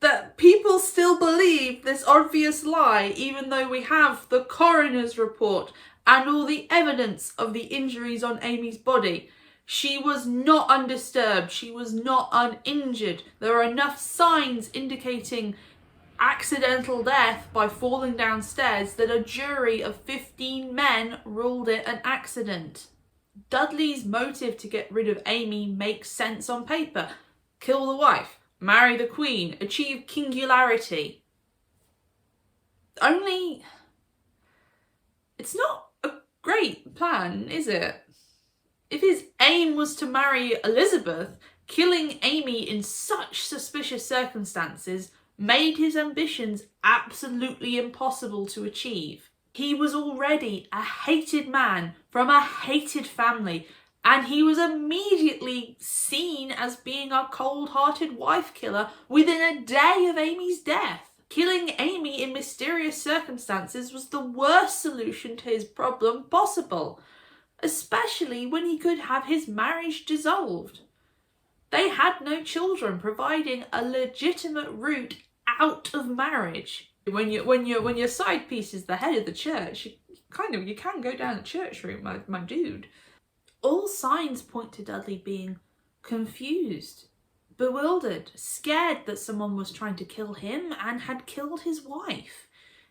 Speaker 1: That people still believe this obvious lie, even though we have the coroner's report and all the evidence of the injuries on Amy's body. She was not undisturbed. She was not uninjured. There are enough signs indicating accidental death by falling downstairs that a jury of 15 men ruled it an accident. Dudley's motive to get rid of Amy makes sense on paper. Kill the wife, marry the queen, achieve kingularity. Only, it's not a great plan, is it? If his aim was to marry Elizabeth, killing Amy in such suspicious circumstances made his ambitions absolutely impossible to achieve. He was already a hated man from a hated family, and he was immediately seen as being a cold-hearted wife killer within a day of Amy's death. Killing Amy in mysterious circumstances was the worst solution to his problem possible, especially when he could have his marriage dissolved. They had no children, providing a legitimate route out of marriage. When your side piece is the head of the church, you can go down the church route, my dude. All signs point to Dudley being confused, bewildered, scared that someone was trying to kill him and had killed his wife.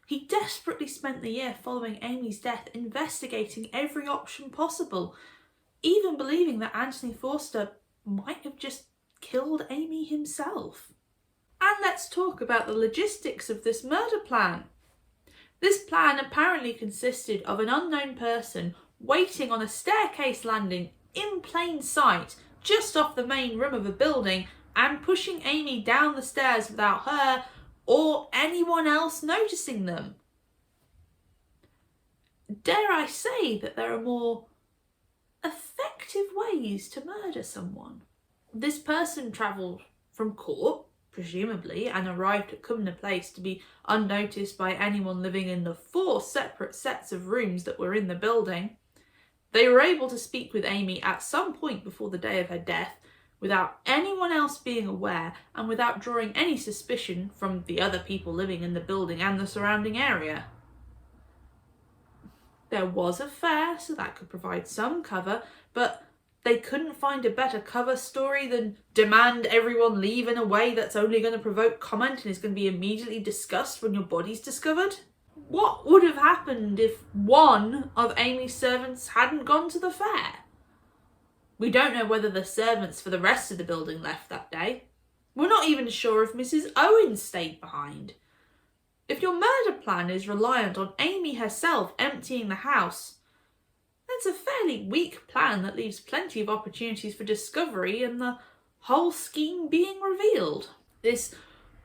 Speaker 1: He desperately spent the year following Amy's death investigating every option possible, even believing that Anthony Forster might have just killed Amy himself. And let's talk about the logistics of this murder plan. This plan apparently consisted of an unknown person waiting on a staircase landing in plain sight just off the main room of a building and pushing Amy down the stairs without her or anyone else noticing them. dare I say that there are more effective ways to murder someone. This person travelled from court, presumably, and arrived at Cumnor Place to be unnoticed by anyone living in the 4 separate sets of rooms that were in the building. They were able to speak with Amy at some point before the day of her death, without anyone else being aware and without drawing any suspicion from the other people living in the building and the surrounding area. There was a fair, so that could provide some cover, but they couldn't find a better cover story than demand everyone leave in a way that's only going to provoke comment and is going to be immediately discussed when your body's discovered. What would have happened if one of Amy's servants hadn't gone to the fair? We don't know whether the servants for the rest of the building left that day. We're not even sure if Mrs. Owens stayed behind. If your murder plan is reliant on Amy herself emptying the house, that's a fairly weak plan that leaves plenty of opportunities for discovery and the whole scheme being revealed. This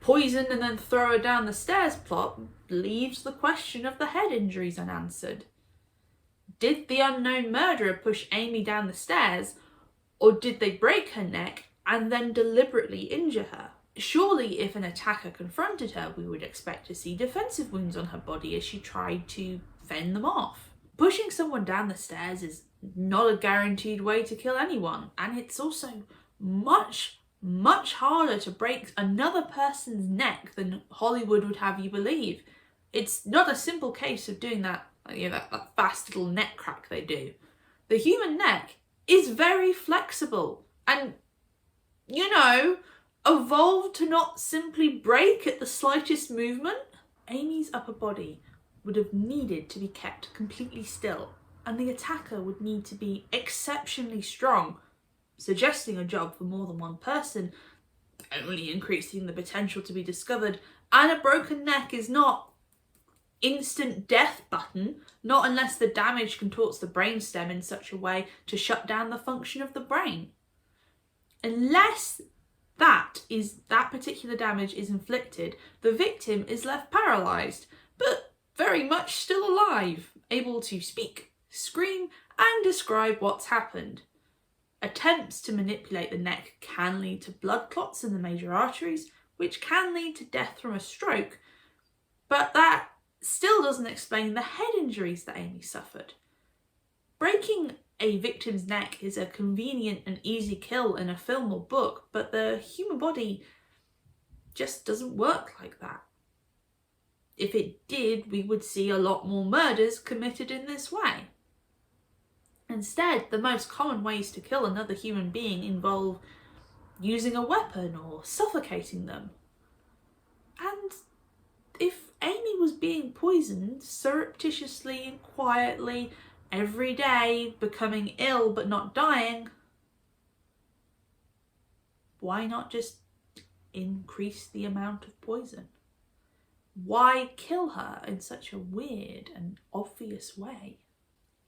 Speaker 1: poison and then throw her down the stairs plot leaves the question of the head injuries unanswered. Did the unknown murderer push Amy down the stairs, or did they break her neck and then deliberately injure her? Surely if an attacker confronted her, we would expect to see defensive wounds on her body as she tried to fend them off. Pushing someone down the stairs is not a guaranteed way to kill anyone, and it's also much harder to break another person's neck than Hollywood would have you believe. It's not a simple case of doing that, that fast little neck crack they do. The human neck is very flexible and, evolved to not simply break at the slightest movement. Amy's upper body would have needed to be kept completely still, and the attacker would need to be exceptionally strong, suggesting a job for more than one person, only increasing the potential to be discovered. And a broken neck is not instant death button, not unless the damage contorts the brainstem in such a way to shut down the function of the brain. Unless that particular damage is inflicted, the victim is left paralysed, but very much still alive, able to speak, scream, and describe what's happened. Attempts to manipulate the neck can lead to blood clots in the major arteries, which can lead to death from a stroke, but that still doesn't explain the head injuries that Amy suffered. Breaking a victim's neck is a convenient and easy kill in a film or book, but the human body just doesn't work like that. If it did, we would see a lot more murders committed in this way. Instead, the most common ways to kill another human being involve using a weapon or suffocating them. And if Amy was being poisoned surreptitiously and quietly every day, becoming ill but not dying, why not just increase the amount of poison? Why kill her in such a weird and obvious way?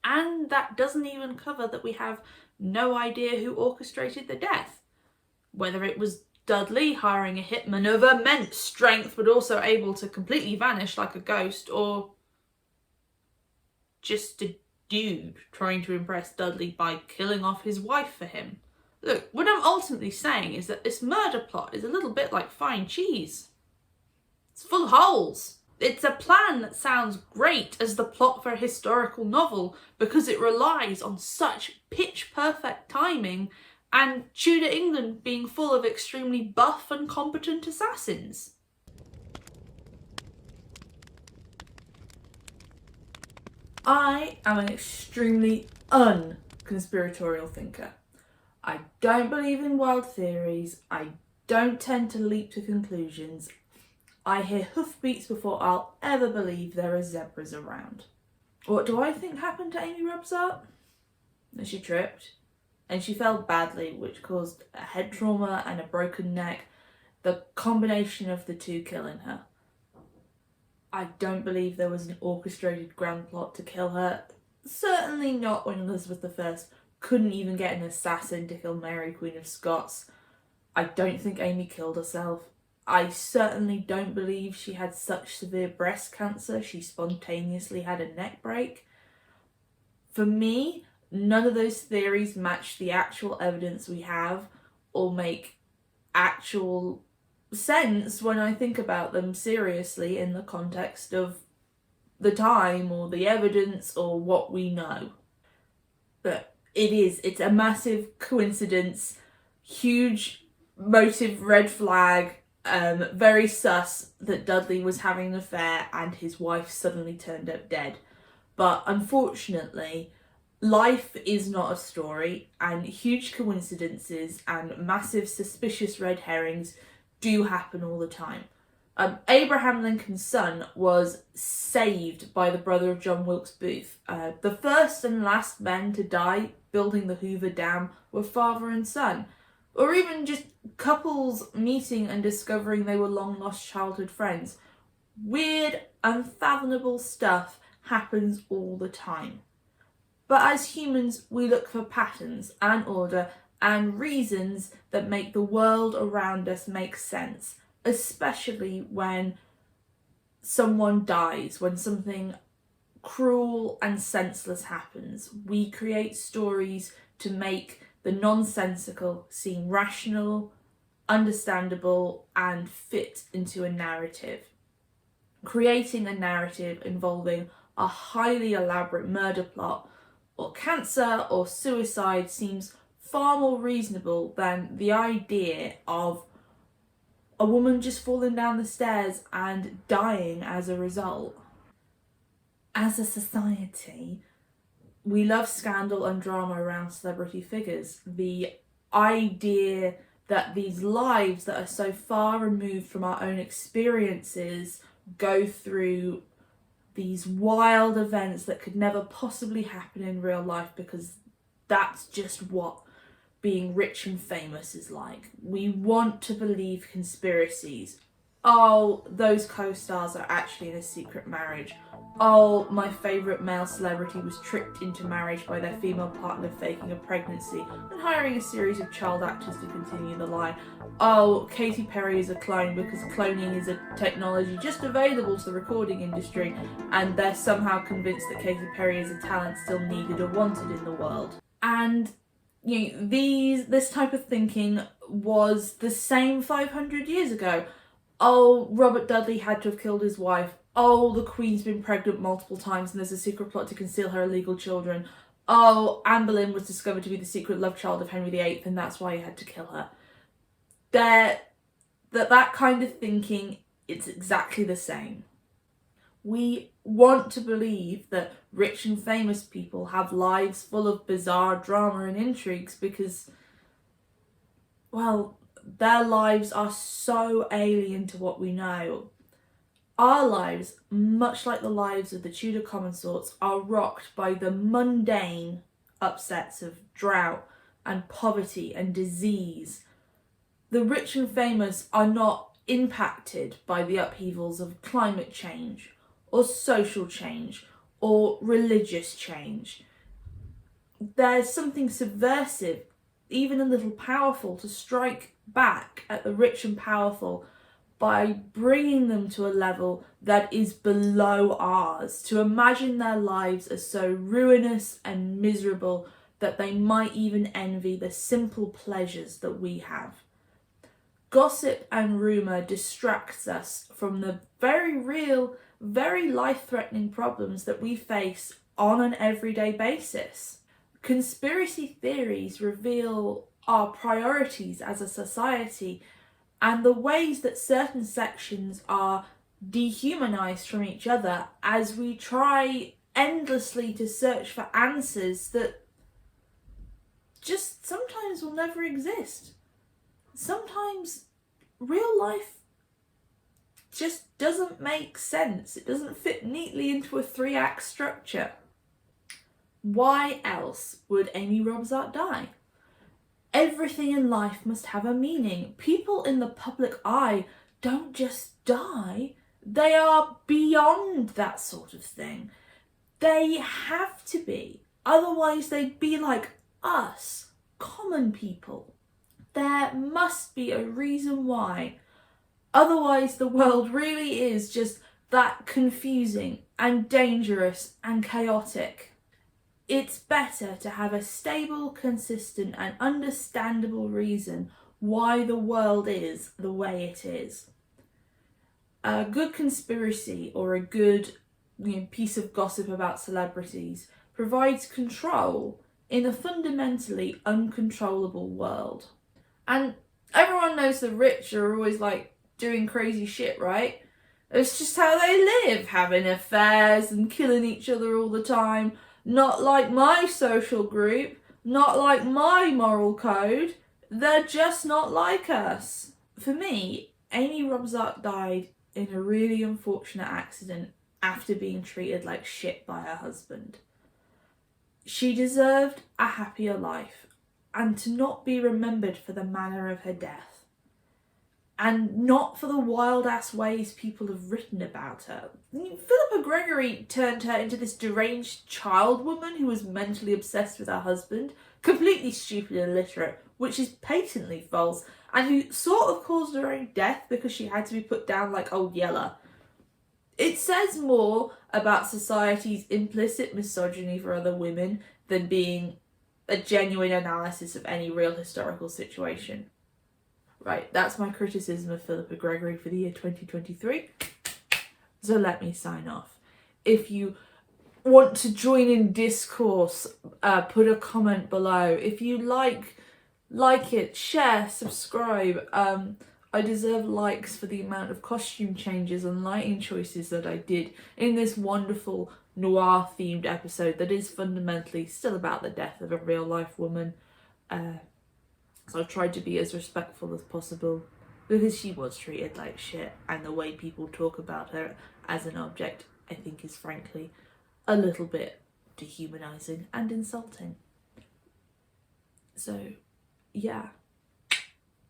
Speaker 1: And that doesn't even cover that we have no idea who orchestrated the death. Whether it was Dudley hiring a hitman of immense strength but also able to completely vanish like a ghost, or just a dude trying to impress Dudley by killing off his wife for him. Look, what I'm ultimately saying is that this murder plot is a little bit like fine cheese. It's full of holes. It's a plan that sounds great as the plot for a historical novel because it relies on such pitch-perfect timing and Tudor England being full of extremely buff and competent assassins. I am an extremely unconspiratorial thinker. I don't believe in wild theories. I don't tend to leap to conclusions. I hear hoofbeats before I'll ever believe there are zebras around. What do I think happened to Amy Robsart? She tripped and she fell badly, which caused a head trauma and a broken neck, the combination of the two killing her. I don't believe there was an orchestrated grand plot to kill her. Certainly not when Elizabeth I couldn't even get an assassin to kill Mary, Queen of Scots. I don't think Amy killed herself. I certainly don't believe she had such severe breast cancer she spontaneously had a neck break. For me, none of those theories match the actual evidence we have or make actual sense when I think about them seriously in the context of the time or the evidence or what we know. But it's a massive coincidence, huge motive red flag, very sus that Dudley was having an affair and his wife suddenly turned up dead. But unfortunately, life is not a story, and huge coincidences and massive suspicious red herrings do happen all the time. Abraham Lincoln's son was saved by the brother of John Wilkes Booth. The first and last men to die building the Hoover Dam were father and son. Or even just couples meeting and discovering they were long lost childhood friends. Weird, unfathomable stuff happens all the time. But as humans, we look for patterns and order and reasons that make the world around us make sense, especially when someone dies, when something cruel and senseless happens. We create stories to make the nonsensical seem rational, understandable, and fit into a narrative. Creating a narrative involving a highly elaborate murder plot or cancer or suicide seems far more reasonable than the idea of a woman just falling down the stairs and dying as a result. As a society, we love scandal and drama around celebrity figures. The idea that these lives that are so far removed from our own experiences go through these wild events that could never possibly happen in real life because that's just what being rich and famous is like. We want to believe conspiracies. Oh, those co-stars are actually in a secret marriage. Oh, my favourite male celebrity was tricked into marriage by their female partner faking a pregnancy and hiring a series of child actors to continue the line. Oh, Katy Perry is a clone because cloning is a technology just available to the recording industry, and they're somehow convinced that Katy Perry is a talent still needed or wanted in the world. And this type of thinking was the same 500 years ago. Oh, Robert Dudley had to have killed his wife. Oh, the Queen's been pregnant multiple times and there's a secret plot to conceal her illegal children. Oh, Anne Boleyn was discovered to be the secret love child of Henry VIII and that's why he had to kill her. That kind of thinking, it's exactly the same. We want to believe that rich and famous people have lives full of bizarre drama and intrigues because, well, their lives are so alien to what we know. Our lives, much like the lives of the Tudor consorts, are rocked by the mundane upsets of drought and poverty and disease. The rich and famous are not impacted by the upheavals of climate change or social change or religious change. There's something subversive, even a little powerful, to strike back at the rich and powerful by bringing them to a level that is below ours, to imagine their lives as so ruinous and miserable that they might even envy the simple pleasures that we have. Gossip and rumour distracts us from the very real, very life-threatening problems that we face on an everyday basis. Conspiracy theories reveal our priorities as a society and the ways that certain sections are dehumanized from each other as we try endlessly to search for answers that just sometimes will never exist. Sometimes real life just doesn't make sense. It doesn't fit neatly into a 3-act structure. Why else would Amy Robsart die? Everything in life must have a meaning. People in the public eye don't just die. They are beyond that sort of thing. They have to be. Otherwise they'd be like us, common people. There must be a reason why. Otherwise the world really is just that confusing and dangerous and chaotic. It's better to have a stable, consistent and understandable reason why the world is the way it is. A good conspiracy or a good piece of gossip about celebrities provides control in a fundamentally uncontrollable world. And everyone knows the rich are always like doing crazy shit, right? It's just how they live, having affairs and killing each other all the time. Not like my social group, not like my moral code. They're just not like us. For me, Amy Robsart died in a really unfortunate accident after being treated like shit by her husband. She deserved a happier life and to not be remembered for the manner of her death. And not for the wild-ass ways people have written about her. Philippa Gregory turned her into this deranged child woman who was mentally obsessed with her husband, completely stupid and illiterate, which is patently false, and who sort of caused her own death because she had to be put down like old Yere. It says more about society's implicit misogyny for other women than being a genuine analysis of any real historical situation. Right, that's my criticism of Philippa Gregory for the year 2023. So let me sign off. If you want to join in discourse, put a comment below. If you like it, share, subscribe. I deserve likes for the amount of costume changes and lighting choices that I did in this wonderful noir-themed episode that is fundamentally still about the death of a real-life woman. So I tried to be as respectful as possible because she was treated like shit, and the way people talk about her as an object, I think, is frankly a little bit dehumanising and insulting. So, yeah.